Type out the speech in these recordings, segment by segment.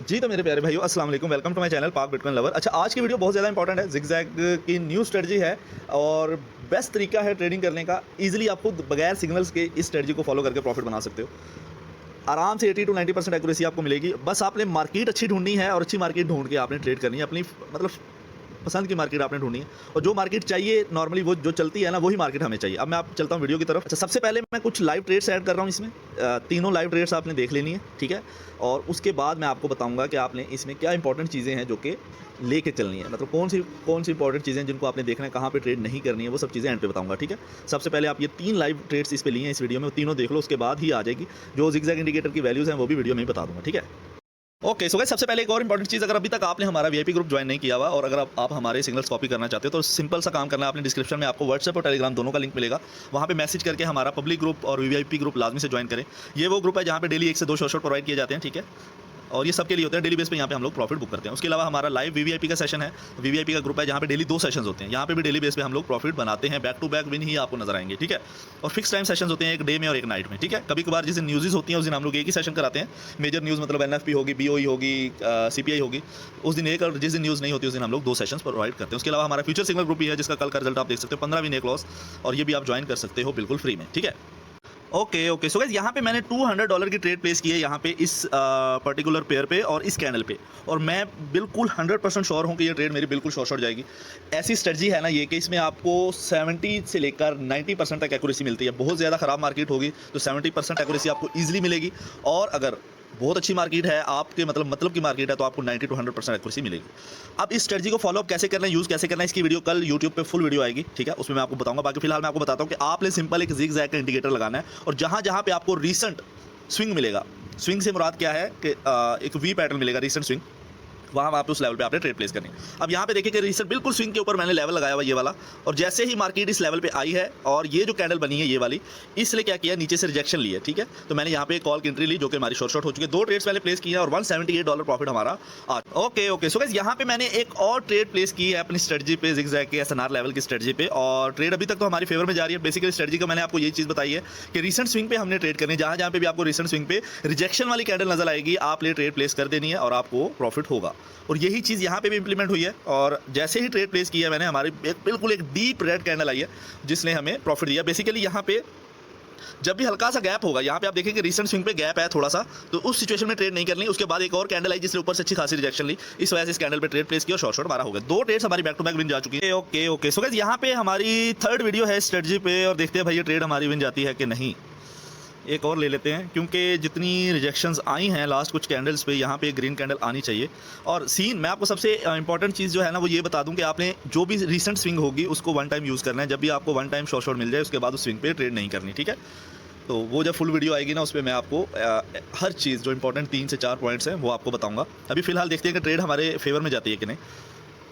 जी तो मेरे प्यारे भाइयों अस्सलाम वालेकुम, वेलकम टू माय चैनल पाक बिटकॉइन लवर। अच्छा, आज की वीडियो बहुत ज़्यादा इंपॉर्टेंट है। ज़िगज़ैग की न्यू स्ट्रेटजी है और बेस्ट तरीका है ट्रेडिंग करने का। ईज़िली आप खुद बगैर सिग्नल्स के इस स्ट्रेटजी को फॉलो करके प्रॉफिट बना सकते हो। आराम से 80 टू 90% एक्यूरेसी आपको मिलेगी। बस आपने मार्केट अच्छी ढूँढनी है और अच्छी मार्केट ढूँढ के आपने ट्रेड करनी है। अपनी मतलब पसंद की मार्केट आपने ढूँढनी है और जो मार्केट चाहिए नॉर्मली वो जो चलती है ना, वही मार्केट हमें चाहिए। अब मैं आप चलता हूँ वीडियो की तरफ। अच्छा, सबसे पहले मैं कुछ लाइव ट्रेड्स ऐड कर रहा हूँ इसमें। तीनों लाइव ट्रेड्स आपने देख लेनी है, ठीक है? और उसके बाद मैं आपको बताऊँगा कि आपने इसमें क्या इंपॉर्टेंट चीज़ें हैं जो कि लेके चलनी है। मतलब कौन सी इंपॉर्टेंट चीज़ें हैं जिनको आपने देखना है, कहाँ पे ट्रेड नहीं करनी है, वो सब चीज़ें एंड पे बताऊँगा, ठीक है? सबसे पहले आप ये 3 लाइव ट्रेड्स इस पे लिए हैं इस वीडियो में, तीनों देख लो, उसके बाद ही आ जाएगी। जो ज़िगज़ैग इंडिकेटर की वैल्यूज़ हैं वो भी वीडियो में ही बता दूँगा, ठीक है? ओके, सो गाइस, सबसे पहले एक और इंपॉर्टेंट चीज़, अगर अभी तक आपने हमारा वीआईपी ग्रुप ज्वाइन नहीं किया हुआ और अगर आप हमारे सिग्नल्स कॉपी करना चाहते हो तो सिंपल सा काम करना है। आपने डिस्क्रिप्शन में आपको व्हाट्सएप और टेलीग्राम दोनों का लिंक मिलेगा। वहाँ पे मैसेज करके हमारा पब्लिक ग्रुप और वीआईपी ग्रुप लाजमी से ज्वाइन करें। ये वो ग्रुप है जहाँ पे डेली 1 से 2 शॉर्ट प्रोवाइड किए जाते हैं, ठीक है? और ये सबके लिए होते हैं, डेली बेस पे यहाँ पे हम लोग प्रॉफिट बुक करते हैं। उसके अलावा हमारा लाइव वीवीआईपी का सेशन है, वीवीआईपी का ग्रुप है जहाँ पे डेली 2 सेशंस होते हैं। यहाँ पे भी डेली बेस पे हम लोग प्रॉफिट बनाते हैं, बैक टू बैक विन ही आपको नजर आएंगे, ठीक है? और फिक्स टाइम सेशंस होते हैं, एक डे में और एक नाइट में, ठीक है? कभी कभार जिस दिन न्यूज़ होती हैं उस दिन हम लोग एक ही सेशन कराते हैं। मेजर न्यूज़ मतलब एनएफपी होगी, बीओई होगी, सीपीआई होगी, उस दिन एक, और जिस दिन न्यूज़ नहीं होती उस दिन हम लोग 2 सेशंस प्रोवाइड करते हैं। उसके अलावा हमारा फ्यूचर सिग्नल ग्रुप भी है जिसका कल का रिजल्ट आप देख सकते हो, 15 विन 1 लॉस, और ये भी आप ज्वाइन कर सकते हो बिल्कुल फ्री में, ठीक है? ओके, सो गाइस, यहाँ पे मैंने $200 की ट्रेड प्लेस की है यहाँ पे इस पर्टिकुलर पेयर पे और इस कैंडल पे, और मैं बिल्कुल 100% श्योर हूँ कि ये ट्रेड मेरी बिल्कुल शॉर्ट जाएगी। ऐसी स्ट्रेटजी है ना ये कि इसमें आपको 70 से लेकर 90% तक एक्यूरेसी मिलती है। बहुत ज़्यादा ख़राब मार्केट होगी तो 70% एक्यूरेसी आपको ईजिली मिलेगी, और अगर बहुत अच्छी मार्केट है आपके मतलब की मार्केट है तो आपको 90 टू 100% एक्यूरेसी मिलेगी। अब इस स्ट्रेटजी को फॉलो अप कैसे करना है, यूज़ कैसे करना है, इसकी वीडियो कल यूट्यूब पे फुल वीडियो आएगी, ठीक है? उसमें मैं आपको बताऊंगा। बाकी फिलहाल मैं आपको बताता हूँ कि आपने सिंपल एक ज़िगज़ैग का इंडिकेटर लगाना है और जहाँ जहाँ पे आपको रीसेंट स्विंग मिलेगा, स्विंग से मुराद क्या है कि एक वी पैटर्न मिलेगा, रीसेंट स्विंग, वहाँ पे उस लेवल पे आपने ट्रेड प्लेस करनी है। अब यहाँ पे देखिए कि रिसेंट बिल्कुल स्विंग के ऊपर मैंने लेवल लगाया हुआ ये वाला, और जैसे ही मार्केट इस लेवल पे आई है और ये जो कैंडल बनी है ये वाली, इसलिए क्या किया, नीचे से रिजेक्शन लिया, ठीक है? तो मैंने यहाँ पे एक कॉल की एंट्री ली जो कि हमारी शॉर्ट हो चुकी है। 2 ट्रेड्स मैंने प्लेस किया और $178 प्रॉफिट हमारा आज। ओके, सो गाइस, यहाँ पे मैंने एक और ट्रेड प्लेस की है अपनी स्ट्रेटजी पे, ज़िगज़ैग के एसएनआर लेवल की स्ट्रेटजी पे, और ट्रेड अभी तक तो हमारी फेवर में जा रही है। बेसिकली स्ट्रेटजी का मैंने आपको ये चीज़ बताई है कि रिसेंट स्विंग पे हमने ट्रेड करनी है। जहाँ जहाँ पे भी आपको रिसेंट स्विंग पे रिजेक्शन वाली कैंडल नजर आएगी, आपने ट्रेड प्लेस कर देनी है और आपको प्रॉफिट होगा। और यही चीज़ यहाँ पे भी इंप्लीमेंट हुई है, और जैसे ही ट्रेड प्लेस किया मैंने, हमारी बिल्कुल एक डीप रेड कैंडल आई है जिसने हमें प्रॉफिट दिया। बेसिकली यहाँ पे जब भी हल्का सा गैप होगा, यहाँ पे आप देखेंगे रिसेंट स्विंग पे गैप है थोड़ा सा, तो उस सिचुएशन में ट्रेड नहीं करनी। उसके बाद एक और कैंडल आई जिसने ऊपर से अच्छी खासी रिजेक्शन ली, इस वजह से इस कैंडल पे ट्रेड प्लेस किया और शॉर्ट मारा हो गया। 2 ट्रेड्स हमारी बैक टू बैक विन जा चुकी है। ओके, सो गाइस, यहाँ पे हमारी 3rd वीडियो है स्ट्रेटजी पे, और देखते हैं भाई ये ट्रेड हमारी विन जाती है कि नहीं। एक और ले लेते हैं क्योंकि जितनी रिजेक्शंस आई हैं लास्ट कुछ कैंडल्स पे, यहाँ पे ग्रीन कैंडल आनी चाहिए। और सीन मैं आपको सबसे इंपॉर्टेंट चीज़ जो है ना वो ये बता दूं कि आपने जो भी रिसेंट स्विंग होगी उसको 1 टाइम यूज़ करना है। जब भी आपको 1 टाइम शॉर्ट मिल जाए उसके बाद उस स्विंग पे ट्रेड नहीं करनी, ठीक है? तो वो जब फुल वीडियो आएगी ना उस पर मैं आपको हर चीज़ जो इंपॉर्टेंट 3 से 4 पॉइंट्स हैं वो आपको बताऊँगा। अभी फिलहाल देखते हैं कि ट्रेड हमारे फेवर में जाती है कि नहीं।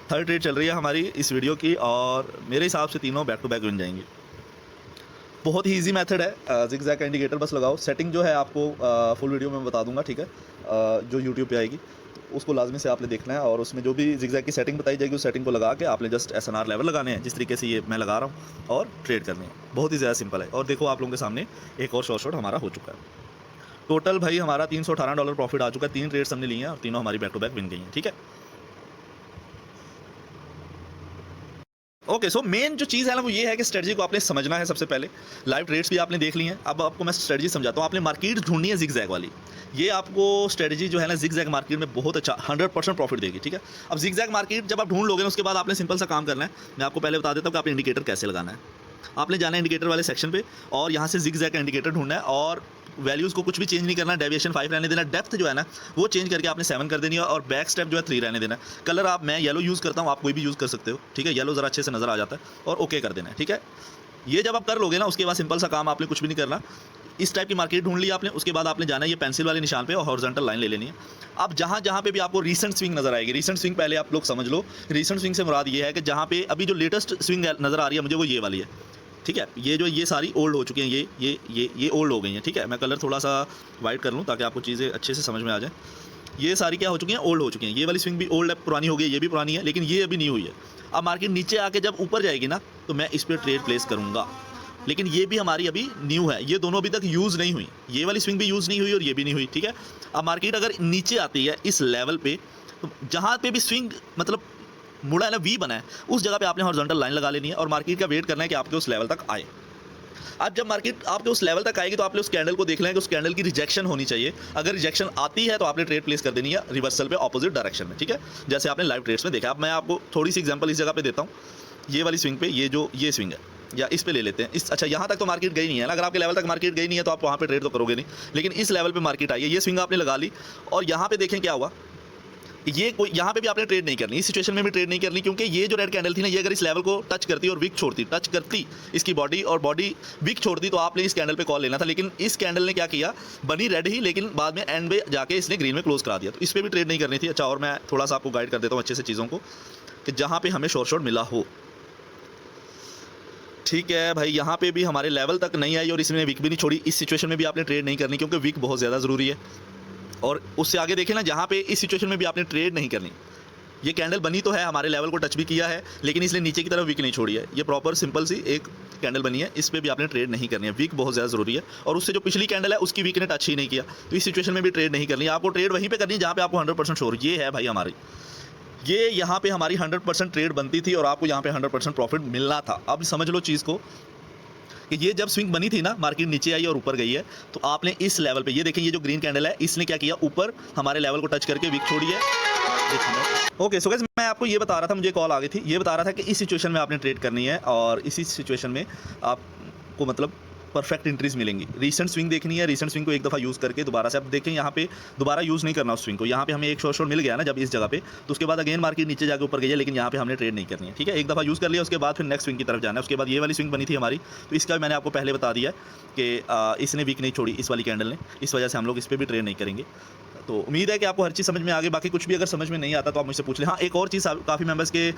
3rd ट्रेड चल रही है हमारी इस वीडियो की, और मेरे हिसाब से तीनों बैक टू बैक बन जाएंगी। बहुत ही इजी मेथड है, ज़िगज़ैग का इंडिकेटर बस लगाओ। सेटिंग जो है आपको फुल वीडियो में बता दूंगा, ठीक है? जो यूट्यूब पे आएगी तो उसको लाजमी से आपने देखना है, और उसमें जो भी ज़िगज़ैग की सेटिंग बताई जाएगी उस सेटिंग को लगा के आपने जस्ट एसएनआर लेवल लगाने हैं, जिस तरीके से ये मैं लगा रहा हूँ, और ट्रेड करनी है। बहुत ही ज़्यादा सिंपल है। और देखो आप लोगों के सामने एक और शॉर्ट हमारा हो चुका है। टोटल भाई हमारा $318 प्रॉफिट आ चुका है। 3 ट्रेड्स हमने लिए हैं और तीनों हमारी बैक टू बैक विन गई हैं, ठीक है? ओके, सो मेन जो चीज़ है ना वो ये है कि स्ट्रेटजी को आपने समझना है। सबसे पहले लाइव ट्रेड्स भी आपने देख ली हैं, अब आपको मैं स्ट्रेटजी समझाता हूँ। आपने मार्केट ढूंढनी है ज़िगज़ैग वाली। ये आपको स्ट्रेटजी जो है ना ज़िगज़ैग मार्केट में बहुत अच्छा 100% प्रॉफिट देगी, ठीक है? अब ज़िगज़ैग मार्केट जब आप ढूंढ लोगे ना उसके बाद आपने सिंपल सा काम करना है। मैं आपको पहले बता देता हूँ कि आपने इंडिकेटर कैसे लगाना है। आपने जाना है इंडिकेटर वाले सेक्शन पे और यहाँ से ज़िगज़ैग का इंडिकेटर ढूंढना है, और वैल्यूज़ को कुछ भी चेंज नहीं करना। डेविएशन 5 रहने देना, डेप्थ जो है ना वो चेंज करके आपने 7 कर देनी है, और बैक स्टेप जो है 3 रहने देना है। कलर मैं येलो यूज़ करता हूँ, आप कोई भी यूज़ कर सकते हो, ठीक है? येलो ज़रा अच्छे से नज़र आ जाता है, और ओके कर देना है, ठीक है? ये जब आप कर लोगे ना उसके बाद सिंपल सा काम, आपने कुछ भी नहीं करना। इस टाइप की मार्केट ढूंढ ली आपने, उसके बाद आपने जाना है ये पेंसिल वाले निशान पे और हॉरिजॉन्टल लाइन ले लेनी है। अब जहाँ जहाँ पे भी आपको रीसेंट स्विंग नज़र आएगी, रीसेंट स्विंग पहले आप लोग समझ लो। रीसेंट स्विंग से मुराद ये है कि जहाँ पे अभी जो लेटेस्ट स्विंग नज़र आ रही है मुझे वो ये वाली है, ठीक है? ये सारी ओल्ड हो चुकी हैं, ये ओल्ड हो गई हैं, ठीक है? मैं कलर थोड़ा सा वाइट कर लूँ ताकि आपको चीज़ें अच्छे से समझ में आ जाए। ये सारी क्या हो चुकी हैं, ओल्ड हो चुकी हैं। ये वाली स्विंग भी ओल्ड है, पुरानी हो गई, ये भी पुरानी है, लेकिन ये अभी नहीं हुई है। अब मार्केट नीचे आके जब ऊपर जाएगी ना तो मैं इस पर ट्रेड प्लेस करूँगा। लेकिन ये भी हमारी अभी न्यू है, ये दोनों अभी तक यूज़ नहीं हुई, ये वाली स्विंग भी यूज़ नहीं हुई और ये भी नहीं हुई, ठीक है। अब मार्केट अगर नीचे आती है इस लेवल पे, तो जहाँ पे भी स्विंग मतलब मुड़ा है ना, वी बना है, उस जगह पे आपने हॉरिजॉन्टल लाइन लगा लेनी है और मार्केट का वेट करना है कि आपके उस लेवल तक आए। अब जब मार्केट आपके उस लेवल तक आएगी तो आपने उस कैंडल को देखना है कि उस कैंडल की रिजेक्शन होनी चाहिए। अगर रिजेक्शन आती है तो आपने ट्रेड प्लेस कर देनी है रिवर्सल पे ऑपोजिट डायरेक्शन में, ठीक है, जैसे आपने लाइव ट्रेड्स में देखा। अब मैं आपको थोड़ी सी एग्जांपल इस जगह पे देता हूँ, ये वाली स्विंग पे, ये स्विंग है, या इस पे ले लेते हैं इस, अच्छा यहाँ तक तो मार्केट गई नहीं है ना, अगर आपके लेवल तक मार्केट गई नहीं है तो आप वहाँ पे ट्रेड तो करोगे नहीं, लेकिन इस लेवल पे मार्केट आई है, ये स्विंग आपने लगा ली और यहाँ पे देखें क्या हुआ, ये कोई यहाँ पे भी आपने ट्रेड नहीं करनी, इस सिचुएशन में भी ट्रेड नहीं करनी, क्योंकि ये जो रेड कैंडल थी ना, ये अगर इस लेवल को टच करती और विक छोड़ती, टच करती इसकी बॉडी और बॉडी विक छोड़ती, तो आपने इस कैंडल पे कॉल लेना था। लेकिन इस कैंडल ने क्या किया, बनी रेड ही, लेकिन बाद में एंड में जाके इसने ग्रीन में क्लोज करा दिया, तो इस पर भी ट्रेड नहीं करनी थी। अच्छा, और मैं थोड़ा सा आपको गाइड कर देता हूँ अच्छे से चीज़ों को, कि जहाँ पे हमें शॉर्ट मिला हो, ठीक है भाई, यहाँ पे भी हमारे लेवल तक नहीं आई और इसने विक भी नहीं छोड़ी, इस सिचुएशन में भी आपने ट्रेड नहीं करनी, क्योंकि विक बहुत ज़्यादा ज़रूरी है। और उससे आगे देखें ना, जहाँ पे इस सिचुएशन में भी आपने ट्रेड नहीं करनी, ये कैंडल बनी तो है, हमारे लेवल को टच भी किया है, लेकिन इसने नीचे की तरफ विक नहीं छोड़ी है, ये प्रॉपर सिंपल सी एक कैंडल बनी है, इस पर भी आपने ट्रेड नहीं करनी है, विक बहुत ज़्यादा ज़रूरी है। और उससे जो पिछली कैंडल है उसकी विक ने टच ही नहीं किया, तो इस सिचुएशन में भी ट्रेड नहीं करनी है, आपको ट्रेड वहीं पे करनी है जहाँ पे आपको 100% श्योर, ये है भाई हमारी, ये यहाँ पे हमारी 100% ट्रेड बनती थी और आपको यहाँ पे 100% प्रॉफिट मिलना था। अब समझ लो चीज़ को कि ये जब स्विंग बनी थी ना, मार्केट नीचे आई और ऊपर गई है, तो आपने इस लेवल पे, ये देखें ये जो ग्रीन कैंडल है, इसने क्या किया, ऊपर हमारे लेवल को टच करके विक छोड़ी है। ओके, सो गाइस मैं आपको ये बता रहा था, मुझे कॉल आ गई थी, ये बता रहा था कि इस सिचुएशन में आपने ट्रेड करनी है और इसी सिचुएशन में आपको मतलब परफेक्ट एंट्रीज मिलेंगी। रीसेंट स्विंग देखनी है, रीसेंट स्विंग को एक दफ़ा यूज़ करके दोबारा से आप देखें, यहाँ पे दोबारा यूज़ नहीं करना उस स्विंग को, यहाँ पे हमें एक शॉर्ट मिल गया ना जब इस जगह पे, तो उसके बाद अगेन मार्केट नीचे जाके ऊपर गई है, लेकिन यहाँ पे हमने ट्रेड नहीं करनी है, ठीक है। एक दफ़ा यूज़ कर लिया, उसके बाद फिर नेक्स्ट स्विंग की तरफ जाना है। उसके बाद ये वाली स्विंग बनी थी हमारी, तो इसका मैंने आपको पहले बता दिया है कि इसने वीक नहीं छोड़ी, इस वाली कैंडल ने, इस वजह से हम लोग इस पर भी ट्रेड नहीं करेंगे। तो उम्मीद है कि आपको हर चीज़ समझ में आ गई। बाकी कुछ भी अगर समझ में नहीं आता तो आप मुझसे पूछ लें। हाँ, एक और चीज़ काफ़ी मेंबर्स के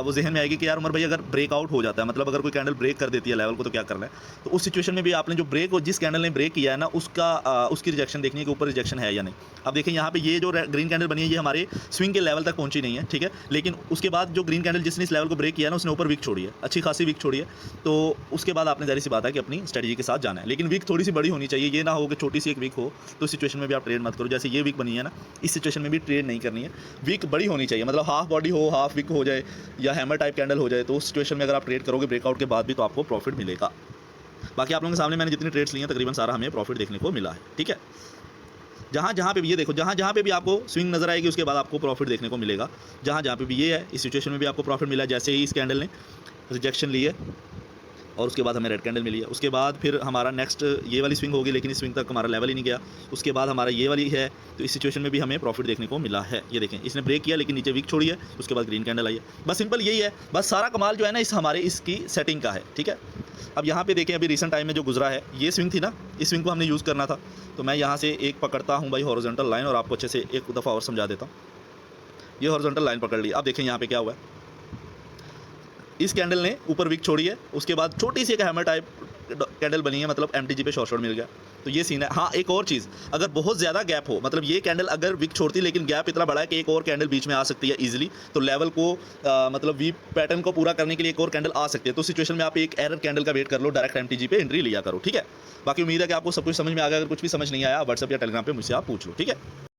वो जहन में आएगी कि यार उमर भाई, अगर ब्रेकआउट हो जाता है, मतलब अगर कोई कैंडल ब्रेक कर देती है लेवल को, तो क्या करना है। तो उस सिचुएशन में भी आपने जो ब्रेक और जिस कैंडल ने ब्रेक किया है ना, उसकी रिजेक्शन देखनी है कि ऊपर रिजेक्शन है या नहीं। अब देखें यहाँ पे ये जो ग्रीन कैंडल बनी है, ये हमारे स्विंग के लेवल तक पहुंची नहीं है, ठीक है, लेकिन उसके बाद जो ग्रीन कैंडल जिसने इस लेवल को ब्रेक किया ना, उसने ऊपर विक छोड़ी है, अच्छी खासी विक छोड़ी है। तो उसके बाद आपने ज़ाहिर सी बात है कि अपनी स्ट्रेटजी के साथ जाना है, लेकिन विक थोड़ी सी बड़ी होनी चाहिए, ये ना हो कि छोटी सी एक विक हो, तो सिचुएशन में भी आप ट्रेड मत करो। जैसे ये विक बनी है ना, इस सिचुएशन में भी ट्रेड नहीं करनी है, विक बड़ी होनी चाहिए, मतलब हाफ बॉडी हो, हाफ विक हो जाए या हैमर टाइप कैंडल हो जाए, तो उस सिचुएशन में अगर आप ट्रेड करोगे ब्रेकआउट के बाद भी, तो आपको प्रॉफिट मिलेगा। बाकी आप लोगों के सामने मैंने जितनी ट्रेड्स ली हैं तकरीबन सारा हमें प्रॉफिट देखने को मिला है, ठीक है। जहाँ पे भी ये देखो, जहाँ पे भी आपको स्विंग नज़र आएगी उसके बाद आपको प्रॉफिट देखने को मिलेगा। जहाँ पे भी ये है, इस सिचुएशन में भी आपको प्रॉफिट मिला, जैसे ही इस कैंडल ने रिजेक्शन ली है और उसके बाद हमें रेड कैंडल मिली है। उसके बाद फिर हमारा नेक्स्ट ये वाली स्विंग होगी, लेकिन इस स्विंग तक हमारा लेवल ही नहीं गया। उसके बाद हमारा ये वाली है, तो इस सिचुएशन में भी हमें प्रॉफिट देखने को मिला है। ये देखें, इसने ब्रेक किया लेकिन नीचे वीक छोड़ी है, उसके बाद ग्रीन कैंडल आई है। बस सिंपल यही है, बस सारा कमाल जो है ना इस हमारे इसकी सेटिंग का है, ठीक है। अब यहाँ पे देखें, अभी रिसेंट टाइम में जो गुजरा है, ये स्विंग थी ना, इस स्विंग को हमने यूज़ करना था, तो मैं यहाँ से एक पकड़ता हूँ भाई हॉरिजॉन्टल लाइन, और आपको अच्छे से एक दफ़ा और समझा देता हूँ। ये हॉरिजॉन्टल लाइन पकड़ ली। अब देखें यहाँ पे क्या हुआ है, इस कैंडल ने ऊपर विक छोड़ी है, उसके बाद छोटी सी एक हैमर टाइप कैंडल बनी है, मतलब एमटीजी पे शॉर्ट मिल गया, तो ये सीन है। हाँ, एक और चीज़, अगर बहुत ज़्यादा गैप हो, मतलब ये कैंडल अगर विक छोड़ती लेकिन गैप इतना बड़ा है कि एक और कैंडल बीच में आ सकती है इजीली, तो लेवल को मतलब वी पैटर्न को पूरा करने के लिए एक और कैंडल आ सकती है, तो सिचुएशन में आप एक एरर कैंडल का वेट कर लो, डायरेक्ट एमटीजी पे एंट्री लिया करो, ठीक है। बाकी उम्मीद है कि आपको सब कुछ समझ में आ गया। अगर कुछ भी समझ नहीं आया, व्हाट्सएप या टेलीग्राम पे मुझसे आप पूछ लो, ठीक है।